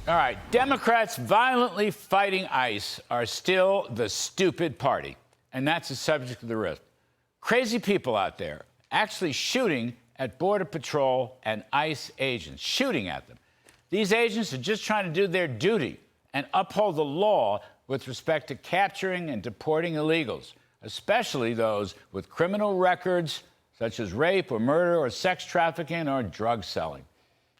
All right, Democrats violently fighting ICE are still the stupid party, and that's the subject of the rift. Crazy people out there actually shooting at Border Patrol and ICE agents, shooting at them. These agents are just trying to do their duty and uphold the law with respect to capturing and deporting illegals, especially those with criminal records such as rape or murder or sex trafficking or drug selling.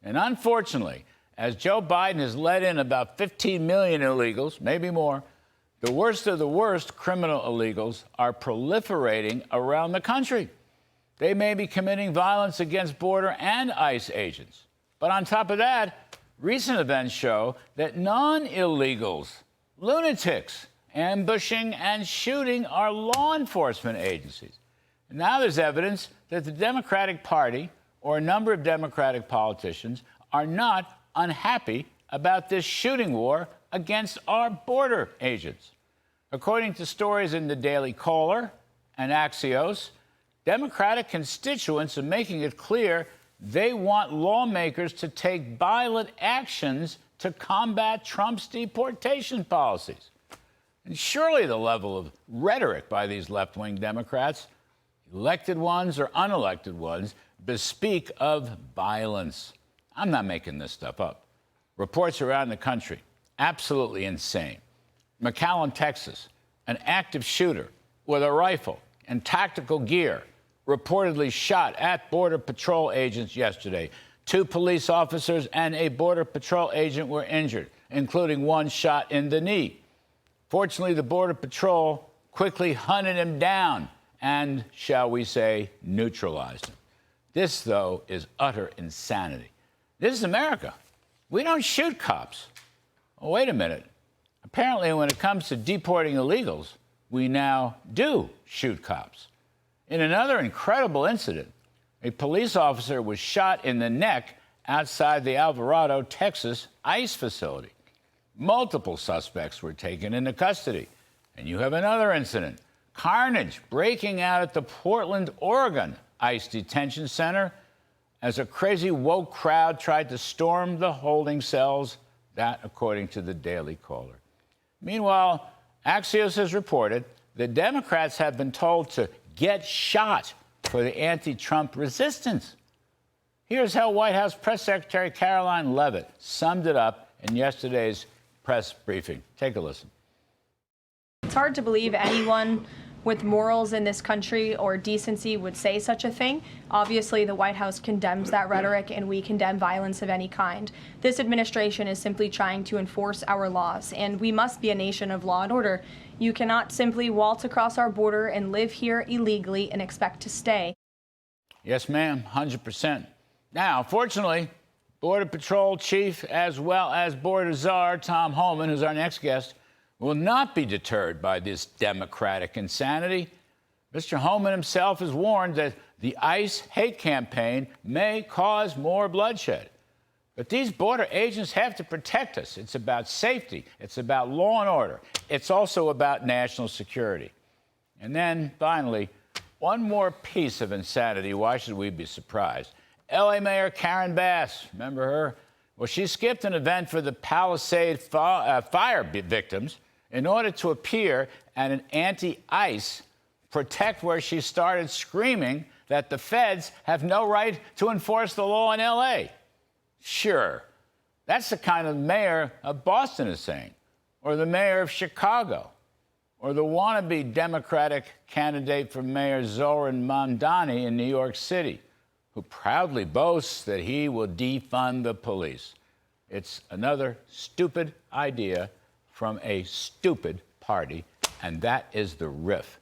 And unfortunately, as Joe Biden has let in about 15 million illegals, maybe more, the worst of the worst criminal illegals are proliferating around the country. They may be committing violence against border and ICE agents. But on top of that, recent events show that non-illegals, lunatics, ambushing and shooting our law enforcement agencies. And now there's evidence that the Democratic Party or a number of Democratic politicians are not unhappy about this shooting war against our border agents. According to stories in the Daily Caller and Axios, Democratic constituents are making it clear they want lawmakers to take violent actions to combat Trump's deportation policies. And surely the level of rhetoric by these left-wing Democrats, elected ones or unelected ones, bespeak of violence. I'm not making this stuff up. Reports around the country, absolutely insane. McAllen, Texas, an active shooter with a rifle and tactical gear reportedly shot at Border Patrol agents yesterday. 2 police officers and a Border Patrol agent were injured, including one shot in the knee. Fortunately, the Border Patrol quickly hunted him down and, shall we say, neutralized him. This, though, is utter insanity. This is America. We don't shoot cops. Oh, wait a minute. Apparently, when it comes to deporting illegals, we now do shoot cops. In another incredible incident, a police officer was shot in the neck outside the Alvarado, Texas ICE facility. Multiple suspects were taken into custody. And you have another incident. Carnage breaking out at the Portland, Oregon ICE detention center as a crazy woke crowd tried to storm the holding cells, that according to the Daily Caller. Meanwhile, Axios has reported the Democrats have been told to get shot for the anti-Trump resistance. Here's how White House Press Secretary Caroline Leavitt summed it up in yesterday's press briefing. Take a listen. It's hard to believe anyone with morals in this country or decency would say such a thing. Obviously, the White House condemns that rhetoric, and we condemn violence of any kind. This administration is simply trying to enforce our laws, and we must be a nation of law and order. You cannot simply waltz across our border and live here illegally and expect to stay. Yes, ma'am, 100%. Now, fortunately, Border Patrol Chief, as well as Border Czar Tom Homan, who's our next guest, will not be deterred by this Democratic insanity. Mr. Homan himself has warned that the ICE hate campaign may cause more bloodshed. But these border agents have to protect us. It's about safety. It's about law and order. It's also about national security. And then, finally, one more piece of insanity. Why should we be surprised? L.A. Mayor Karen Bass, remember her? Well, she skipped an event for the Palisade fire victims in order to appear at an anti-ICE protect where she started screaming that the feds have no right to enforce the law in L.A. Sure, that's the kind of mayor of Boston is saying, or the mayor of Chicago, or the wannabe Democratic candidate for Mayor Zoran Mamdani in New York City, who proudly boasts that he will defund the police. It's another stupid idea from a stupid party, and that is the riff.